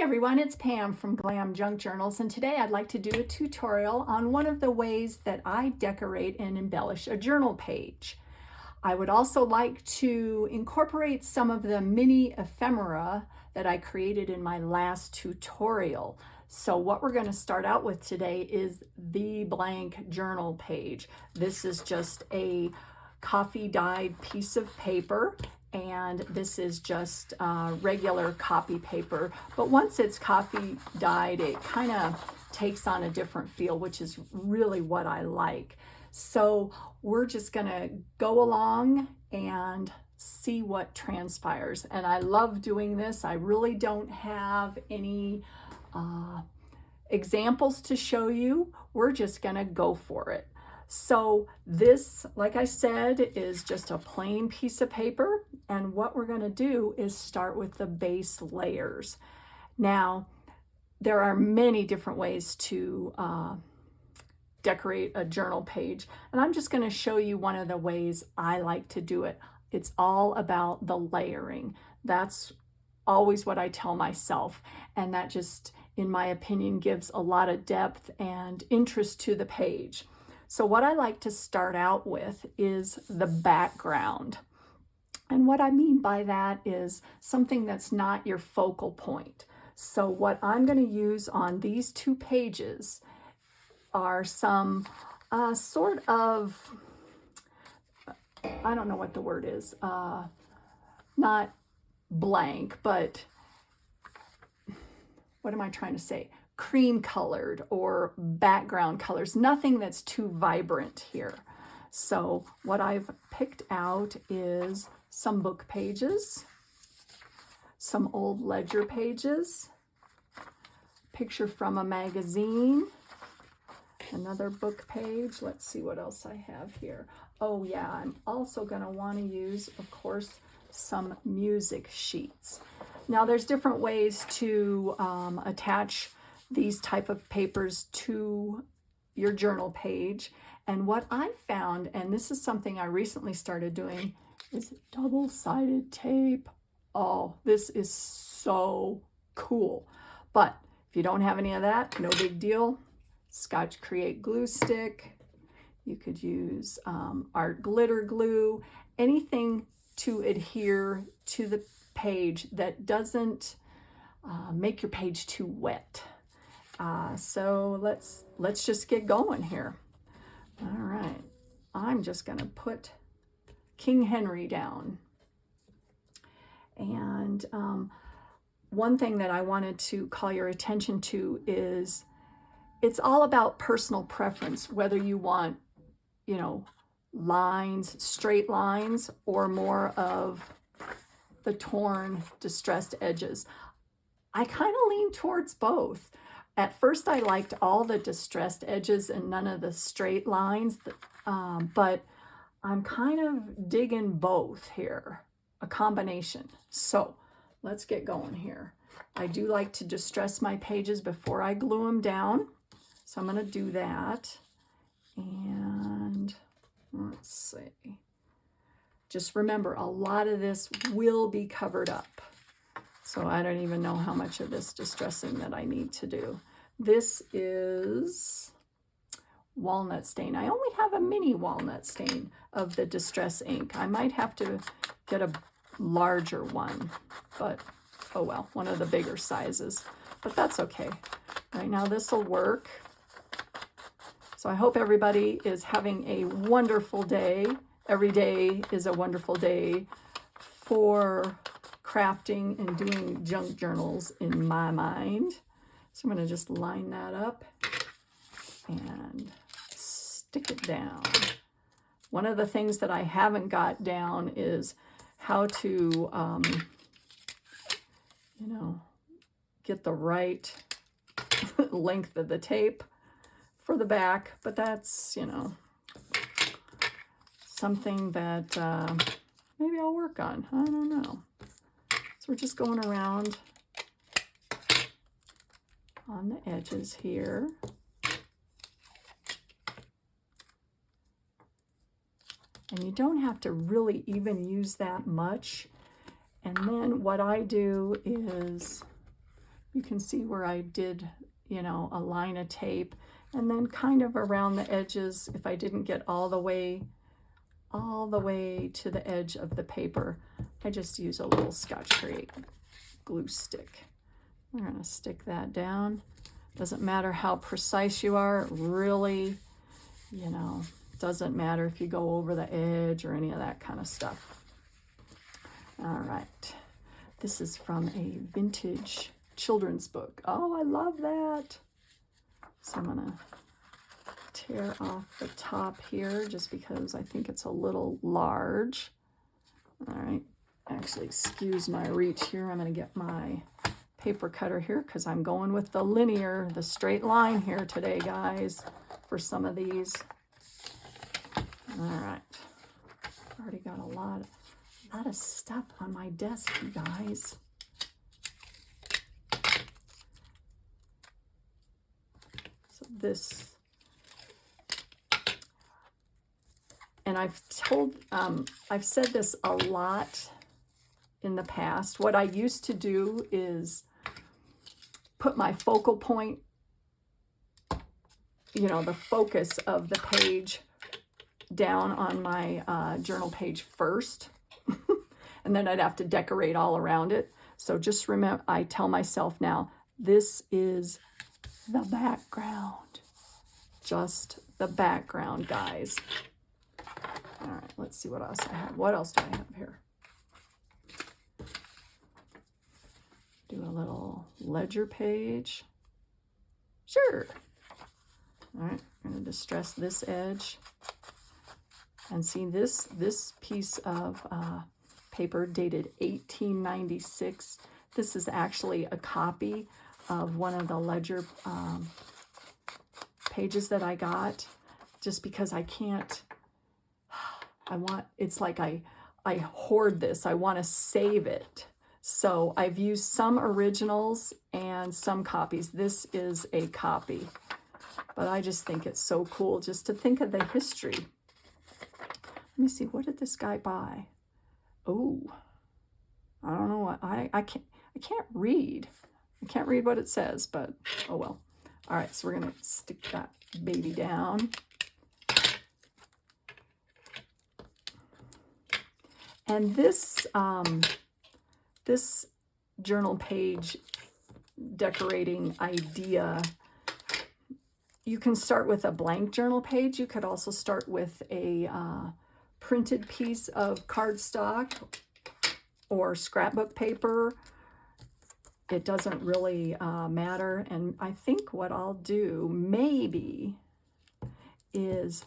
everyone, it's Pam from Glam Junk Journals, and today I'd like to do a tutorial on one of the ways that I decorate and embellish a journal page. I would also like to incorporate some of the mini ephemera that I created in my last tutorial. So what we're going to start out with today is the blank journal page. This is just a coffee dyed piece of paper, and this is just regular copy paper, but once it's coffee dyed, it kind of takes on a different feel, which is really what I like. So we're just gonna go along and see what transpires, and I love doing this. I really don't have any examples to show you. We're just gonna go for it. So this, like I said, is just a plain piece of paper, and what we're going to do is start with the base layers. Now, there are many different ways to decorate a journal page, and I'm just going to show you one of the ways I like to do it. It's all about the layering. That's always what I tell myself, and that just, in my opinion, gives a lot of depth and interest to the page. So what I like to start out with is the background. And what I mean by that is something that's not your focal point. So what I'm going to use on these two pages are some sort of, I don't know what the word is, not blank, but what am I trying to say? Cream colored or background colors, nothing that's too vibrant here. So what I've picked out is some book pages, some old ledger pages, picture from a magazine, another book page. Let's see what else I have here. Oh yeah, I'm also going to want to use, of course, some music sheets. Now there's different ways to attach these type of papers to your journal page, and what I found, and this is something I recently started doing, is double-sided tape. Oh, this is so cool. But if you don't have any of that, no big deal. Scotch Create glue stick. You could use art glitter glue, anything to adhere to the page that doesn't make your page too wet. So let's just get going here. All right, I'm just going to put King Henry down. And one thing that I wanted to call your attention to is it's all about personal preference, whether you want, you know, lines, straight lines, or more of the torn, distressed edges. I kind of lean towards both. At first, I liked all the distressed edges and none of the straight lines, but I'm kind of digging both here, a combination. So let's get going here. I do like to distress my pages before I glue them down, so I'm going to do that. And let's see. Just remember, a lot of this will be covered up. So I don't even know how much of this distressing that I need to do. This is walnut stain. I only have a mini walnut stain of the distress ink. I might have to get a larger one, but oh well, one of the bigger sizes. But that's okay. Right now this will work. So I hope everybody is having a wonderful day. Every day is a wonderful day for crafting and doing junk journals in my mind. So I'm going to just line that up and stick it down. One of the things that I haven't got down is how to, you know, get the right length of the tape for the back, but that's, you know, something that maybe I'll work on. I don't know. So we're just going around on the edges here. And you don't have to really even use that much. And then what I do is You can see where I did, you know, a line of tape, and then kind of around the edges, if I didn't get all the way to the edge of the paper, I just use a little Scotch-Brite glue stick. We're going to stick that down. Doesn't matter how precise you are, it really, you know, doesn't matter if you go over the edge or any of that kind of stuff. All right, this is from a vintage children's book. Oh, I love that. So I'm gonna tear off the top here just because I think it's a little large. All right, actually, excuse my reach here. I'm gonna get my paper cutter here because I'm going with the linear, the straight line here today, guys, for some of these. All right, already got a lot of stuff on my desk, you guys. So this, and I've said this a lot in the past. What I used to do is put my focal point, you know, the focus of the page down on my journal page first. And then I'd have to decorate all around it. So just remember, I tell myself now, this is the background. Just the background, guys. All right, let's see what else I have. What else do I have here? Do a little ledger page. Sure. All right, I'm going to distress this edge. And see this piece of paper dated 1896. This is actually a copy of one of the ledger pages that I got, just because I can't, it's like I hoard this. I want to save it. So I've used some originals and some copies. This is a copy, but I just think it's so cool just to think of the history. Let me see, what did this guy buy? Oh, I don't know what, I can't read. I can't read what it says, but oh well. All right, so we're gonna stick that baby down. And this, this journal page decorating idea, you can start with a blank journal page. You could also start with a printed piece of cardstock or scrapbook paper. It doesn't really matter. And I think what I'll do maybe is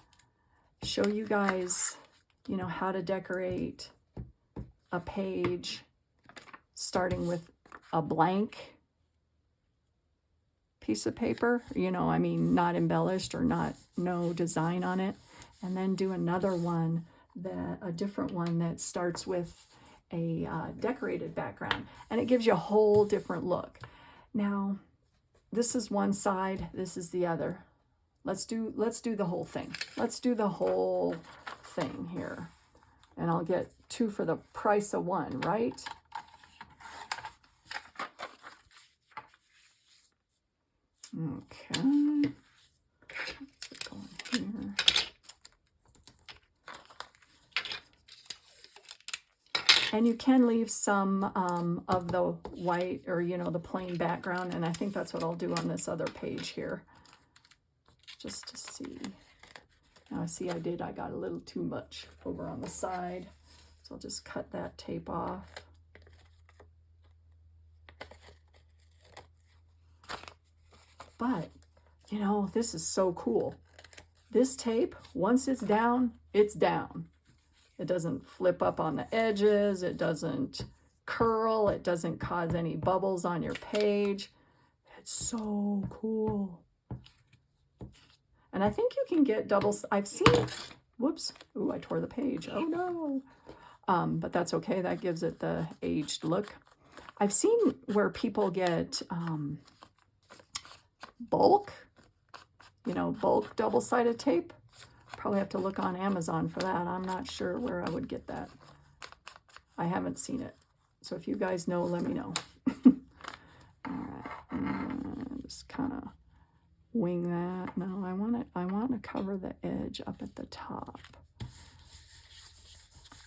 show you guys, you know, how to decorate a page starting with a blank piece of paper, you know, I mean, not embellished or no design on it, and then do another one, a different one that starts with a decorated background, and it gives you a whole different look. Now, this is one side, this is the other. Let's do the whole thing. Let's do the whole thing here, and I'll get two for the price of one, right? Okay. Let's go in here. And you can leave some of the white, or, you know, the plain background. And I think that's what I'll do on this other page here, just to see. Now, see, I got a little too much over on the side. So I'll just cut that tape off. But, you know, this is so cool. This tape, once it's down, it's down. It doesn't flip up on the edges. It doesn't curl. It doesn't cause any bubbles on your page. It's so cool. And I think you can get I've seen, whoops, ooh, I tore the page. Oh no. But that's okay. That gives it the aged look. I've seen where people get bulk, you know, bulk double-sided tape. Probably have to look on Amazon for that. I'm not sure where I would get that. I haven't seen it. So if you guys know, let me know. All right. just kind of wing that. No, I want to cover the edge up at the top.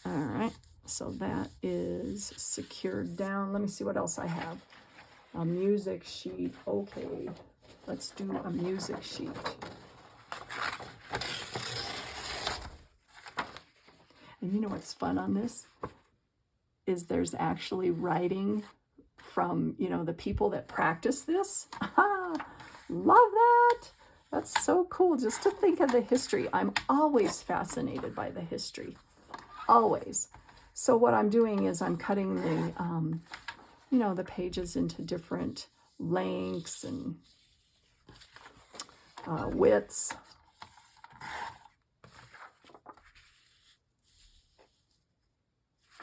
All right, so that is secured down. Let me see what else I have. A music sheet. Okay, let's do a music sheet. And you know what's fun on this? Is there's actually writing from, you know, the people that practice this. Love that. That's so cool. Just to think of the history. I'm always fascinated by the history. Always. So what I'm doing is I'm cutting the, you know, the pages into different lengths and widths.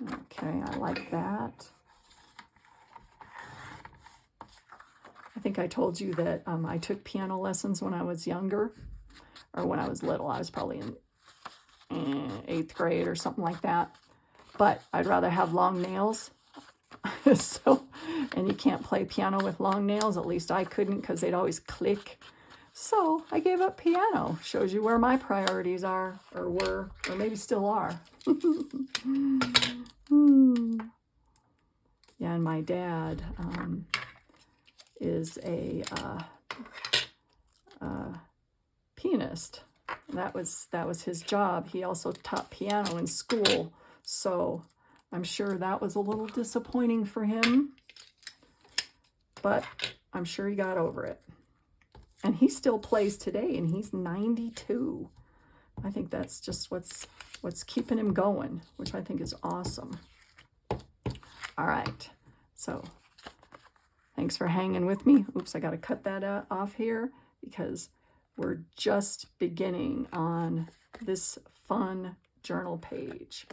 Okay, I like that. I think I told you that I took piano lessons when I was younger, or when I was little. I was probably in 8th grade or something like that. But I'd rather have long nails. So, and you can't play piano with long nails. At least I couldn't, because they'd always click. So I gave up piano. Shows you where my priorities are, or were, or maybe still are. Yeah, and my dad is a pianist. That was his job. He also taught piano in school, so I'm sure that was a little disappointing for him, but I'm sure he got over it. And he still plays today, and he's 92. I think that's just what's keeping him going, which I think is awesome. All right, so thanks for hanging with me. Oops, I got to cut that off here because we're just beginning on this fun journal page.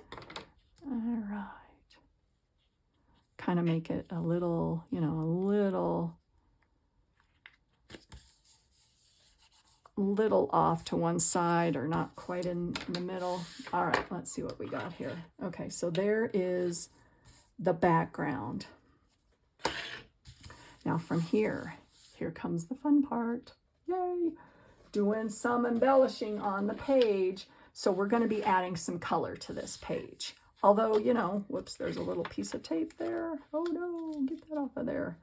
All right. Kind of make it a little, you know, a little off to one side, or not quite in the middle. All right, let's see what we got here. Okay, so there is the background. Now from here comes the fun part. Yay! Doing some embellishing on the page. So we're going to be adding some color to this page. Although, you know, whoops, there's a little piece of tape there. Oh no, get that off of there.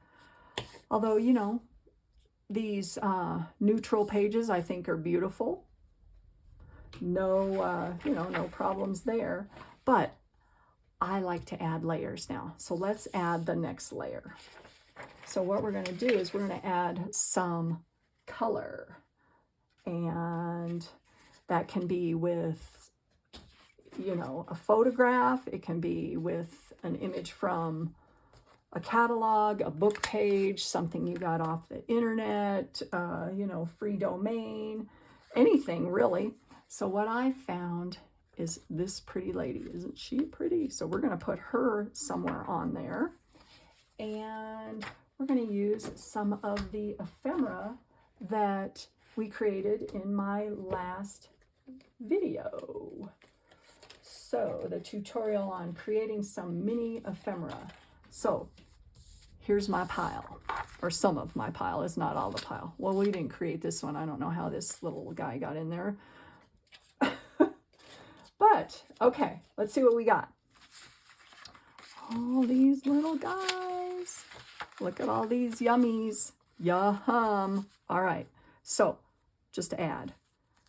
Although, you know, these neutral pages I think are beautiful. No, you know, no problems there. But I like to add layers now. So let's add the next layer. So what we're going to do is we're going to add some color. And that can be with, you know, a photograph. It can be with an image from a catalog, a book page, something you got off the internet, you know, free domain, anything really. So what I found is this pretty lady. Isn't she pretty? So we're going to put her somewhere on there. And we're going to use some of the ephemera that we created in my last video. So the tutorial on creating some mini ephemera. So here's my pile, or some of my pile. It's not all the pile. Well, we didn't create this one. I don't know how this little guy got in there. But okay, let's see what we got. All these little guys. Look at all these yummies. Yum. All right. So just add.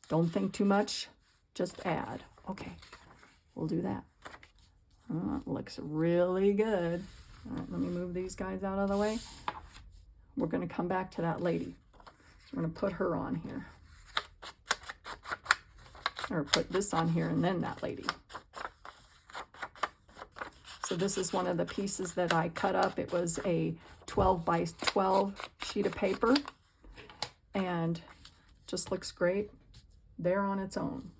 Don't think too much. Just add. Okay. We'll do that. Looks really good. All right, let me move these guys out of the way. We're going to come back to that lady. So we're going to put her on here. Or put this on here and then that lady. So this is one of the pieces that I cut up. It was a 12 by 12 sheet of paper. And just looks great there on its own.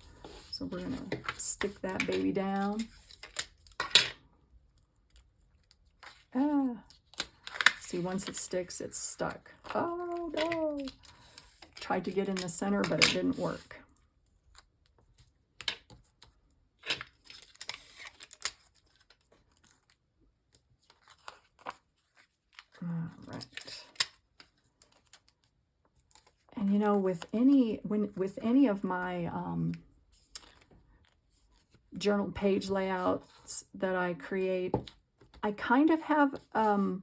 So we're going to stick that baby down. See, once it sticks, it's stuck. Oh no! Tried to get in the center, but it didn't work. All right. know, with any of my journal page layouts that I create, I kind of have an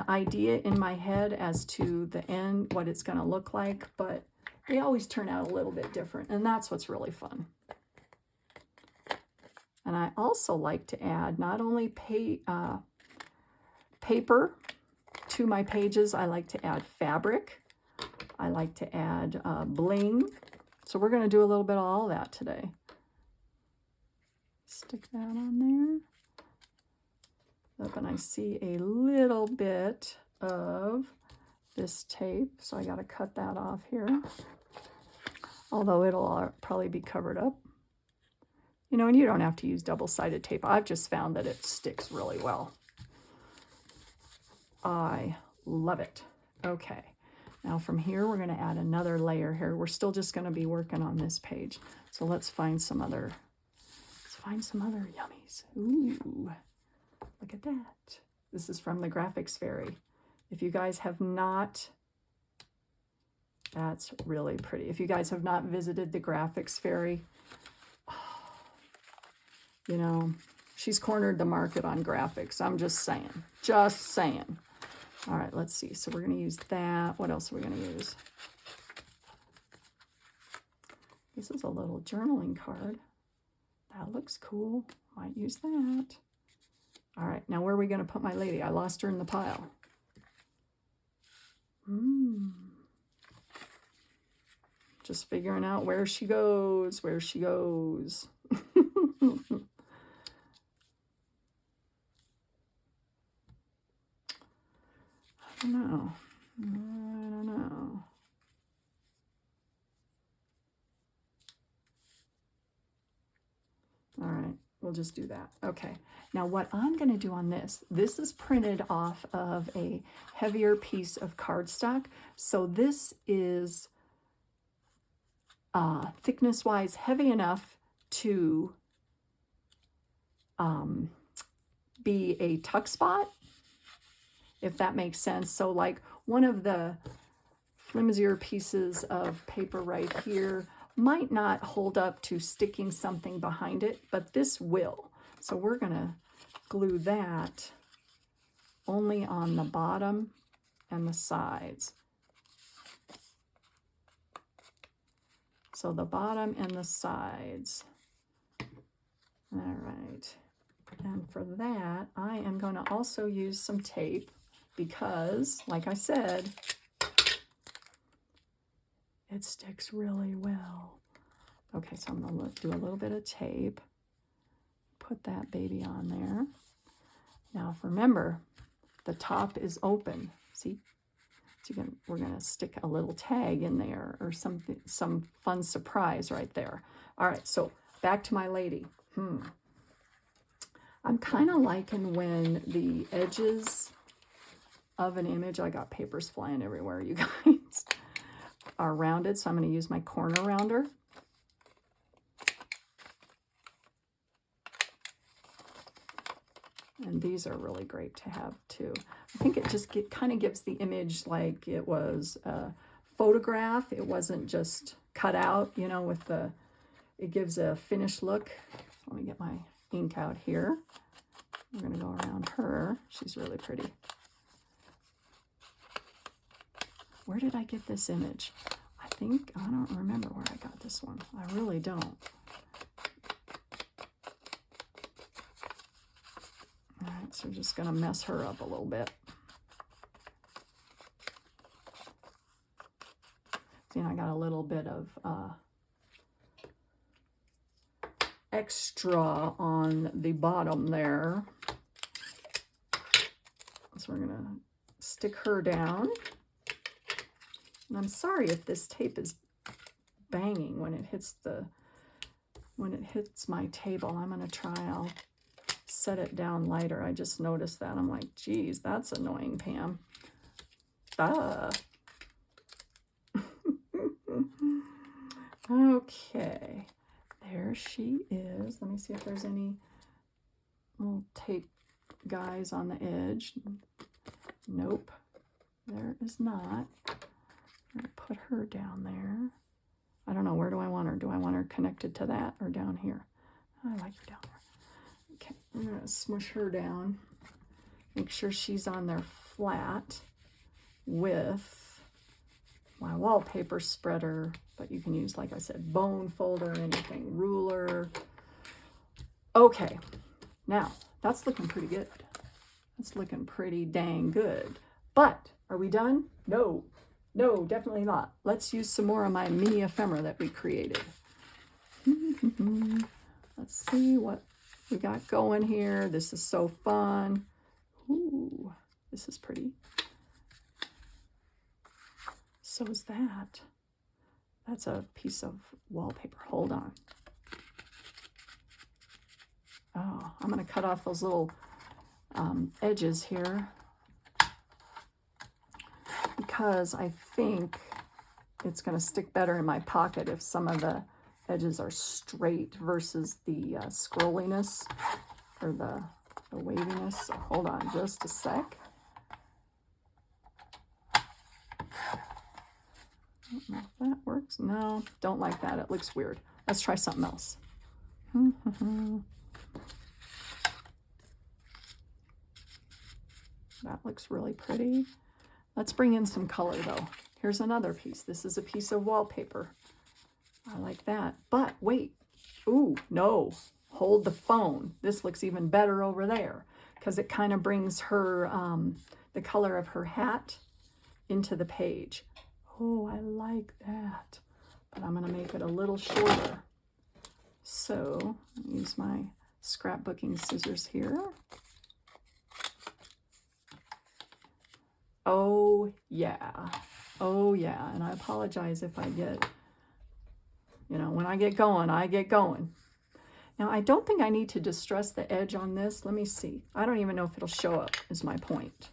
idea in my head as to the end, what it's going to look like, but they always turn out a little bit different, and that's what's really fun. And I also like to add not only paper to my pages, I like to add fabric. I like to add bling. So we're going to do a little bit of all that today. Stick that on there. Up, and I see a little bit of this tape, so I got to cut that off here. Although it'll probably be covered up. You know, and you don't have to use double-sided tape. I've just found that it sticks really well. I love it. Okay, now from here we're going to add another layer here. We're still just going to be working on this page. So let's find some other yummies. Ooh, look at that. This is from the Graphics Fairy. If you guys have not, that's really pretty. If you guys have not visited the Graphics Fairy, you know, she's cornered the market on graphics. I'm just saying. Just saying. All right, let's see. So we're going to use that. What else are we going to use? This is a little journaling card. That looks cool. Might use that. All right, now where are we going to put my lady? I lost her in the pile. Just figuring out where she goes, where she goes. I don't know. All right, we'll just do that. Okay, now what I'm going to do on this is printed off of a heavier piece of cardstock. So this is thickness-wise heavy enough to be a tuck spot, if that makes sense. So like one of the flimsier pieces of paper right here might not hold up to sticking something behind it, but this will. So we're going to glue that only on the bottom and the sides. So the bottom and the sides. All right. And for that, I am going to also use some tape because, like I said, it sticks really well. Okay, so I'm going to do a little bit of tape. Put that baby on there. Now, remember, the top is open. See? So we're going to stick a little tag in there or something, some fun surprise right there. All right, so back to my lady. I'm kind of liking when the edges of an image, I got papers flying everywhere, you guys, are rounded. So I'm going to use my corner rounder. And these are really great to have too. I think it just kind of gives the image like it was a photograph. It wasn't just cut out, you know, with the, it gives a finished look. Let me get my ink out here. We're going to go around her. She's really pretty. Where did I get this image? I don't remember where I got this one. I really don't. All right, so we're just going to mess her up a little bit. See, I got a little bit of extra on the bottom there. So we're going to stick her down. And I'm sorry if this tape is banging when it hits my table. I'm going to try, I'll set it down lighter. I just noticed that. I'm like, geez, that's annoying, Pam. Okay, there she is. Let me see if there's any little tape guys on the edge. Nope, there is not. I'm going to put her down there. I don't know, where do I want her? Do I want her connected to that or down here? I like her down there. Okay, I'm going to smush her down. Make sure she's on there flat with my wallpaper spreader, but you can use, like I said, bone folder, anything, ruler. Okay, now that's looking pretty good. That's looking pretty dang good. But are we done? No, no, definitely not. Let's use some more of my mini ephemera that we created. Let's see what we got going here. This is so fun. Ooh, this is pretty. So is that. That's a piece of wallpaper. Hold on. Oh, I'm going to cut off those little edges here because I think it's going to stick better in my pocket if some of the edges are straight versus the scrolliness or the waviness. So hold on just a sec. I don't know if that works. No, don't like that. It looks weird. Let's try something else. That looks really pretty. Let's bring in some color though. Here's another piece. This is a piece of wallpaper. I like that. But wait. Ooh, no. Hold the phone. This looks even better over there because it kind of brings her, the color of her hat into the page. Oh, I like that. But I'm going to make it a little shorter. So, use my scrapbooking scissors here. Oh, yeah. Oh, yeah. And I apologize if I get, you know, when I get going, I get going. Now, I don't think I need to distress the edge on this. Let me see. I don't even know if it'll show up, is my point.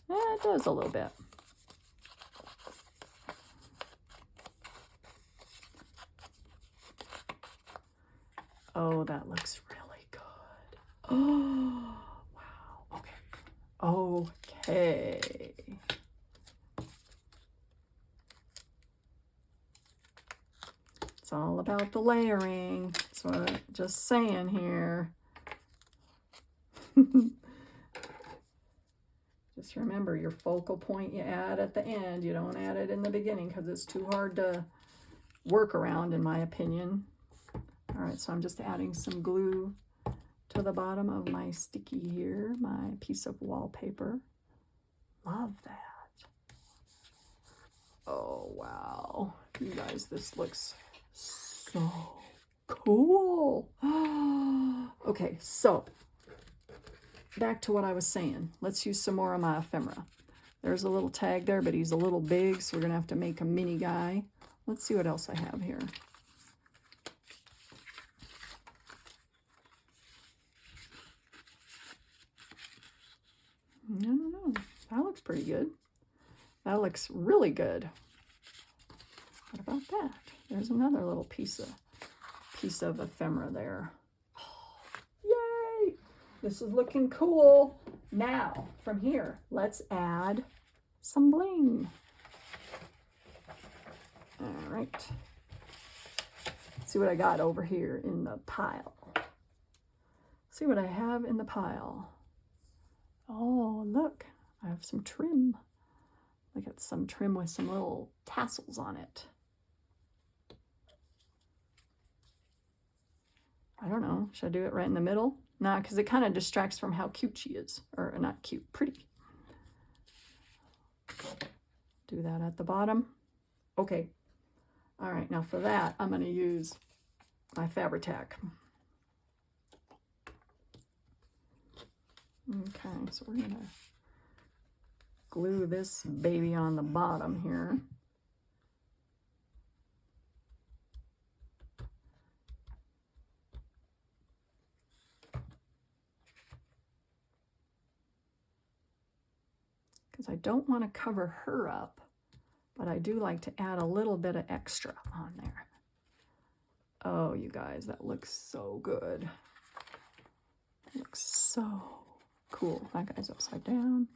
It does a little bit. Oh, that looks really good. Oh, wow. Okay. Okay. It's all about the layering. That's what I'm just saying here. Just remember, your focal point you add at the end. You don't add it in the beginning because it's too hard to work around, in my opinion. All right, so I'm just adding some glue to the bottom of my sticky here, my piece of wallpaper. Love that. Oh, wow. You guys, this looks so cool. Okay, so back to what I was saying. Let's use some more of my ephemera. There's a little tag there, but he's a little big, so we're going to have to make a mini guy. Let's see what else I have here. I don't know. That looks pretty good. That looks really good. What about that? There's another little piece of ephemera there. Oh, yay! This is looking cool. Now, from here, let's add some bling. All right. See what I got over here in the pile. See what I have in the pile. Oh, look, I have some trim. I got some trim with some little tassels on it. I don't know, should I do it right in the middle? Nah, because it kind of distracts from how cute she is. Or not cute, pretty. Do that at the bottom. Okay. All right, now for that, I'm going to use my Fabri-Tac. Okay, so we're going to glue this baby on the bottom here. Because I don't want to cover her up, but I do like to add a little bit of extra on there. Oh, you guys, that looks so good. It looks so cool. That guy's upside down.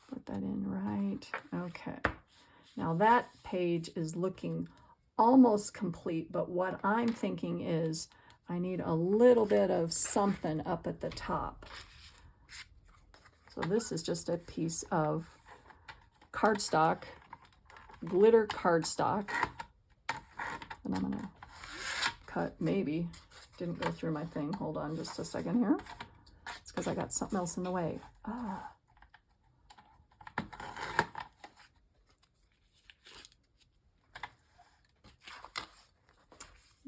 Put that in right. Okay. Now that page is looking almost complete, but what I'm thinking is I need a little bit of something up at the top. So this is just a piece of cardstock, glitter cardstock. And I'm gonna cut, maybe, didn't go through my thing. Hold on just a second here. It's because I got something else in the way. Ah.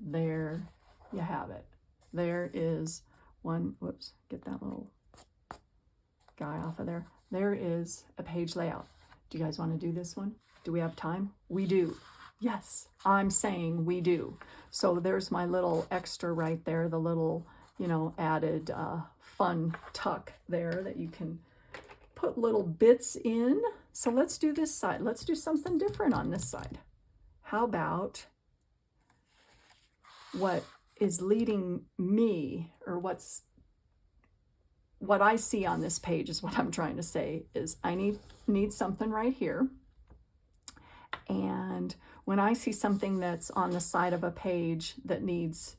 There you have it. There is one, whoops, get that little guy off of there. There is a page layout. Do you guys want to do this one? Do we have time? We do. Yes, I'm saying we do. So there's my little extra right there, the little, you know, added fun tuck there that you can put little bits in. So let's do this side. Let's do something different on this side. How about what is leading me, or what I see on this page is what I'm trying to say, is I need something right here. And when I see something that's on the side of a page that needs,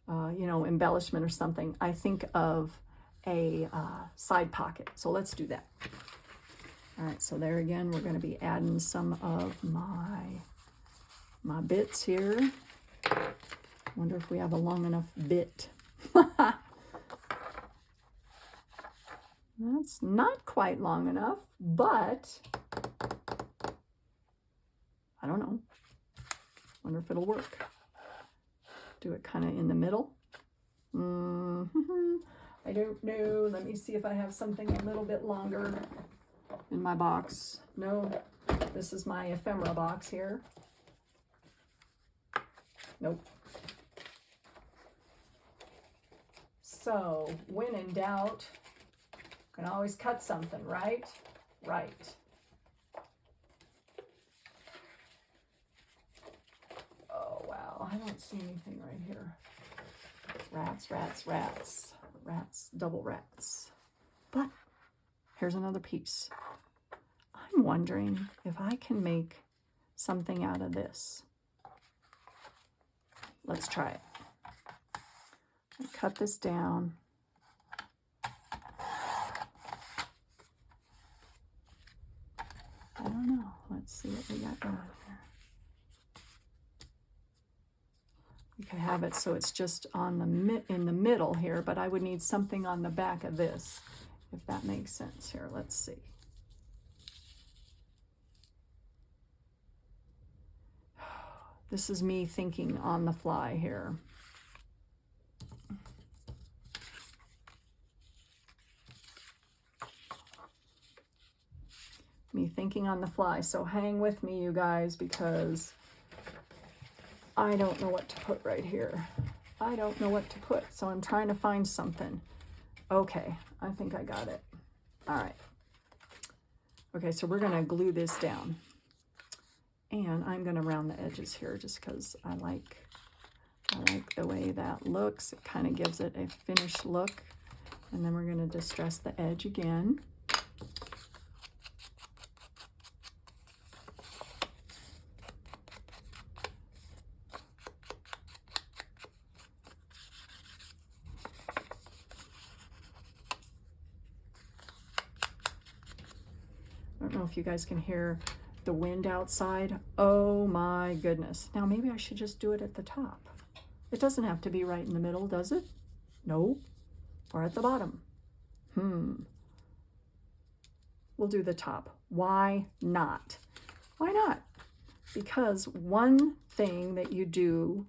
you know, embellishment or something, I think of a side pocket. So let's do that. All right, so there again, we're going to be adding some of my bits here. Wonder if we have a long enough bit. That's not quite long enough, but I don't know. Wonder if it'll work. Do it kind of in the middle. I don't know. Let me see if I have something a little bit longer in my box. No, this is my ephemera box here. Nope. So, when in doubt, you can always cut something, right? Right. Oh, wow. I don't see anything right here. Rats, rats, rats. Rats, double rats. But here's another piece. I'm wondering if I can make something out of this. Let's try it. Cut this down. I don't know. Let's see what we got going here. We could have it so it's just on the in the middle here, but I would need something on the back of this, if that makes sense. Here, let's see. This is me thinking on the fly here. Me thinking on the fly. So hang with me, you guys, because I don't know what to put right here. I don't know what to put, so I'm trying to find something. Okay, I think I got it. All right. Okay, so we're gonna glue this down. And I'm gonna round the edges here just because I like the way that looks. It kind of gives it a finished look. And then we're gonna distress the edge again. I don't know if you guys can hear the wind outside. Oh my goodness. Now maybe I should just do it at the top. It doesn't have to be right in the middle, does it? No. Or at the bottom. We'll do the top. Why not? Why not? Because one thing that you do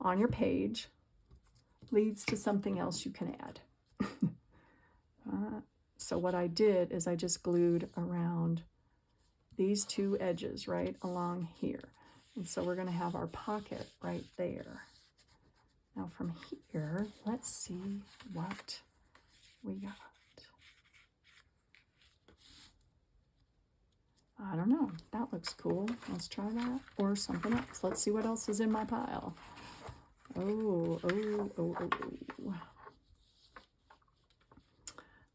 on your page leads to something else you can add. So what I did is I just glued around these two edges right along here. And so we're going to have our pocket right there. Now from here, let's see what we got. I don't know. That looks cool. Let's try that or something else. Let's see what else is in my pile. Oh.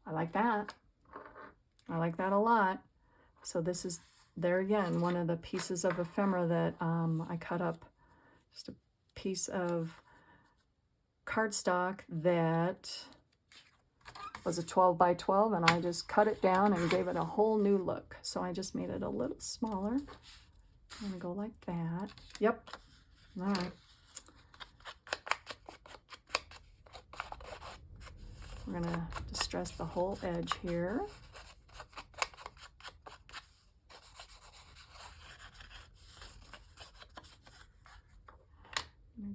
I like that. I like that a lot. So this is, there again, one of the pieces of ephemera that I cut up, just a piece of cardstock that was a 12 by 12, and I just cut it down and gave it a whole new look. So I just made it a little smaller. I'm gonna go like that. Yep, all right. We're gonna distress the whole edge here.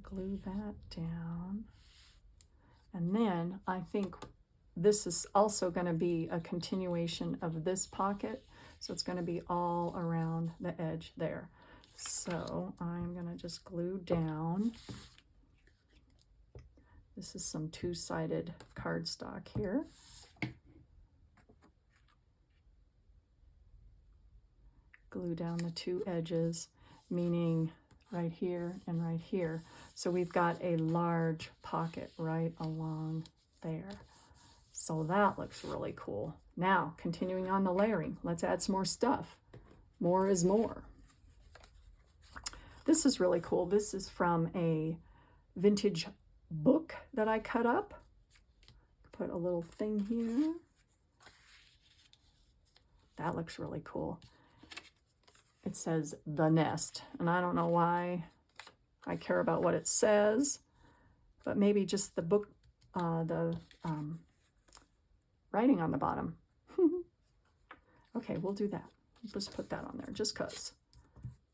Glue that down. And then I think this is also going to be a continuation of this pocket. So it's going to be all around the edge there. So I'm going to just glue down. This is some two-sided cardstock here. Glue down the two edges, meaning right here and right here. So we've got a large pocket right along there. So that looks really cool. Now, continuing on the layering, let's add some more stuff. More is more. This is really cool. This is from a vintage book that I cut up. Put a little thing here. That looks really cool. It says The Nest, and I don't know why I care about what it says, but maybe just the book, writing on the bottom. Okay, we'll do that. Just put that on there, just cause.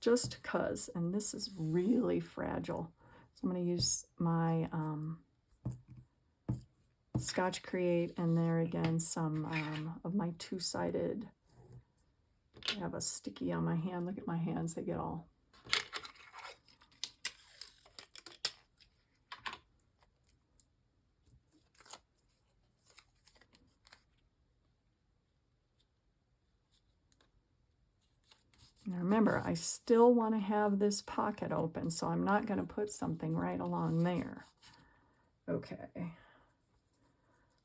Just cause, and this is really fragile. So I'm gonna use my Scotch Create, and there again, some of my two-sided. I have a sticky on my hand. Look at my hands, they get all. Now remember, I still want to have this pocket open, so I'm not going to put something right along there. Okay.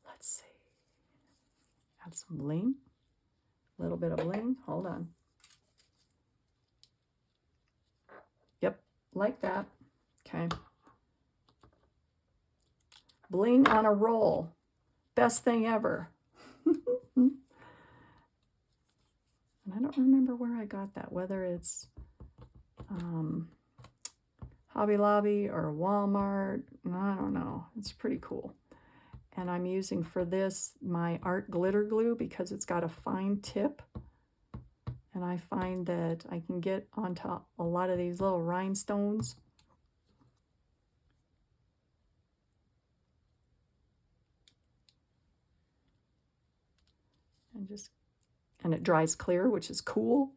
Let's see. Add some bling. A little bit of bling. Hold on. Yep, like that. Okay. Bling on a roll. Best thing ever. And I don't remember where I got that, whether it's Hobby Lobby or Walmart. I don't know. It's pretty cool. And I'm using for this my art glitter glue because it's got a fine tip. And I find that I can get onto a lot of these little rhinestones. And it dries clear, which is cool.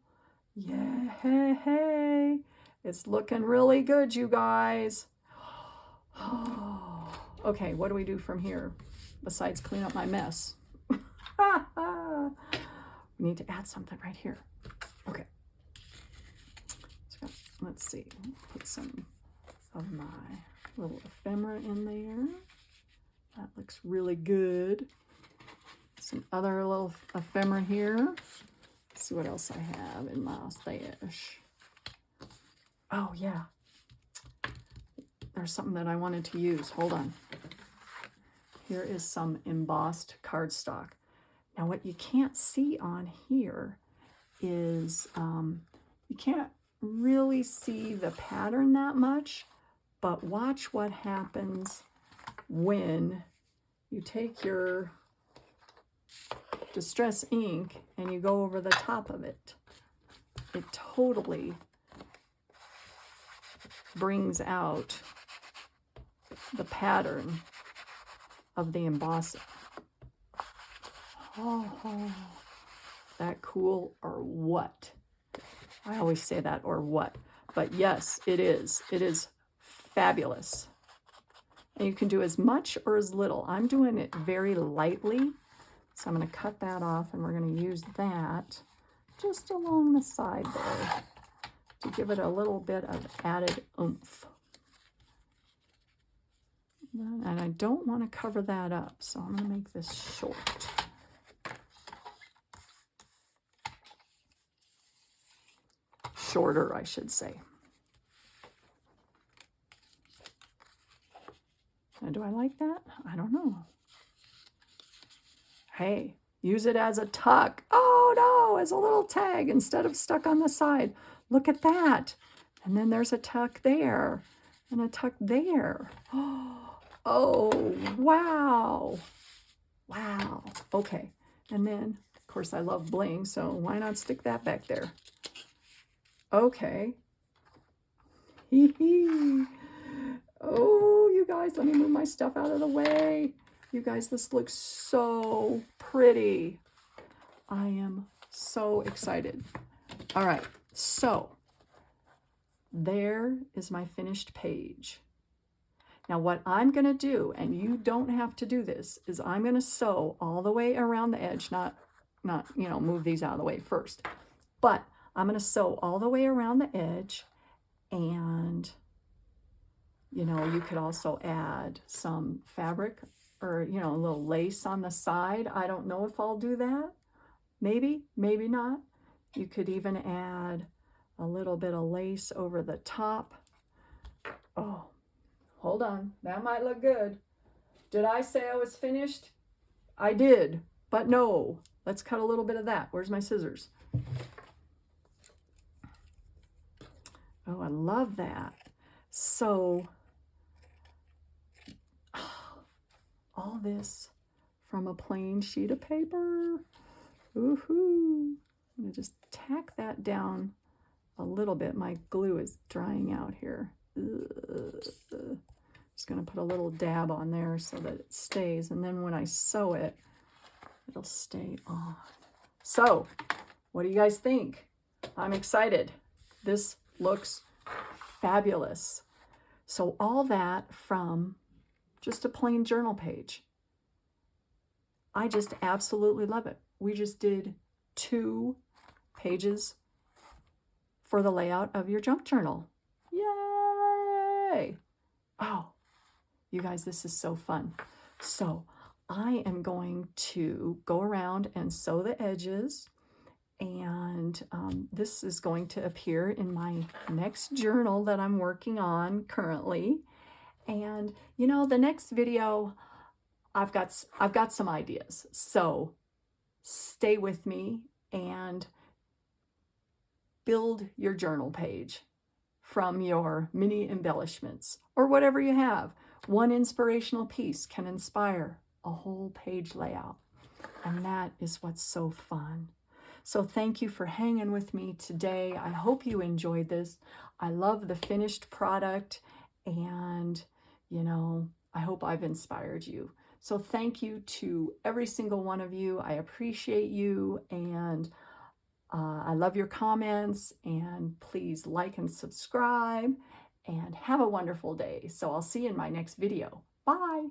Yeah, hey, it's looking really good, you guys. Okay, what do we do from here besides clean up my mess? We need to add something right here. Okay. So let's see. Put some of my little ephemera in there. That looks really good. Some other little ephemera here. Let's see what else I have in my stash. Oh, yeah. There's something that I wanted to use. Hold on. Here is some embossed cardstock. Now, what you can't see on here is you can't really see the pattern that much, but watch what happens when you take your Distress ink and you go over the top of it. It totally brings out the pattern of the embossing. Oh, that cool or what? I always say that, or what, but yes, it is. It is fabulous. And you can do as much or as little. I'm doing it very lightly. So I'm going to cut that off, and we're going to use that just along the side there to give it a little bit of added oomph. And I don't want to cover that up, so I'm going to make this short. shorter, I should say. And do I like that? I don't know. Hey, use it as a tuck. Oh no, as a little tag instead of stuck on the side. Look at that. And then there's a tuck there and a tuck there. Oh, wow. Wow. Okay. And then, of course, I love bling, so why not stick that back there? Okay. Oh, you guys, let me move my stuff out of the way. You guys, this looks so pretty. I am so excited. All right, so there is my finished page. Now what I'm going to do, and you don't have to do this, is I'm going to sew all the way around the edge, not move these out of the way first, but I'm going to sew all the way around the edge, and you could also add some fabric or a little lace on the side. I don't know if I'll do that. Maybe, maybe not. You could even add a little bit of lace over the top. Oh, hold on. That might look good. Did I say I was finished? I did, but no. Let's cut a little bit of that. Where's my scissors? Oh, I love that. So, all this from a plain sheet of paper. Woohoo! I'm going to just tack that down a little bit. My glue is drying out here. Just going to put a little dab on there so that it stays. And then when I sew it, it'll stay on. So, what do you guys think? I'm excited. This looks fabulous. So all that from just a plain journal page. I just absolutely love it. We just did 2 pages for the layout of your junk journal. Yay! Oh, you guys, this is so fun. So I am going to go around and sew the edges, and this is going to appear in my next journal that I'm working on currently. And the next video, I've got some ideas. So stay with me and build your journal page from your mini embellishments or whatever you have. One inspirational piece can inspire a whole page layout. And that is what's so fun. So thank you for hanging with me today. I hope you enjoyed this. I love the finished product, and I hope I've inspired you. So thank you to every single one of you. I appreciate you, and I love your comments, and please like and subscribe, and have a wonderful day. So I'll see you in my next video. Bye.